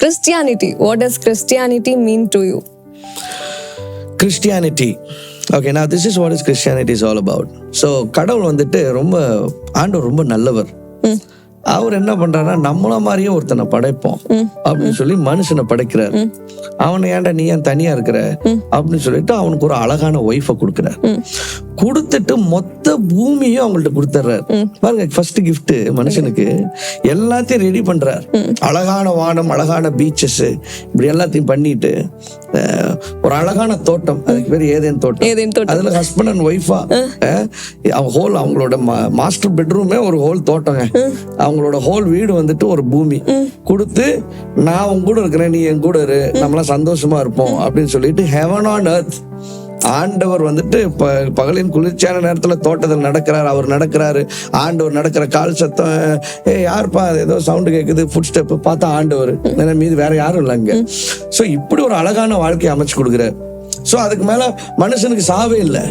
Christianity. What does Christianity mean to you? Christianity. Okay, now this is what is Christianity is all about. So கடவுள் வந்துட்டு ஆண்டவர் ரொம்ப நல்லவர். அவர் என்ன பண்றாருன்னா நம்மள மாதிரியே ஒருத்தனை படைப்போம் அப்படின்னு சொல்லி மனுஷனை படைக்கிறாரு. அவனை ஏன்டா நீ ஏன் தனியா இருக்கிற அப்படின்னு சொல்லிட்டு அவனுக்கு ஒரு அழகான ஒய்ஃபை கொடுக்குறாரு. கொடுத்துட்டு மொத்த பூமியும் அவங்கள்ட்ட கொடுத்துட்றாரு. பாருங்க, ஃபர்ஸ்ட் கிஃப்ட் மனுஷனுக்கு எல்லாத்தையும் ரெடி பண்றாரு. அழகான வானம், அழகான பீச்சஸ், இப்படி எல்லாத்தையும் பண்ணிட்டு ஒரு அழகான தோட்டம், அதுக்கு பேர் ஏதேன் தோட்டம். அதுல ஹஸ்பண்ட் அண்ட் ஒய்ஃபா அவங்களோட மாஸ்டர் பெட்ரூமே ஒரு ஹோல் தோட்டங்க. அவங்களோட ஹோல் வீடு வந்துட்டு ஒரு பூமி கொடுத்து, நான் உங்க கூட இருக்கிறேன், நீ என் கூட இரு, நம்மளாம் சந்தோஷமா இருப்போம் அப்படின்னு சொல்லிட்டு ஹெவன் ஆன் எர்த் ஆண்டவர் வந்துட்டு பகலின் குளிர்ச்சியான நேரத்துல தோட்டத்தில் நடக்கிறார். அவர் நடக்கிறாரு, ஆண்டவர் நடக்கிற கால் சத்தம், யாருப்பா ஏதோ சவுண்டு கேட்குது, ஃபுட் ஸ்டெப், பார்த்தா ஆண்டவர், மீது வேற யாரும் இல்லை அங்க. ஸோ இப்படி ஒரு அழகான வாழ்க்கையை அமைச்சு கொடுக்குறாரு. ஸோ அதுக்கு மேல மனுஷனுக்கு சாவே இல்லை.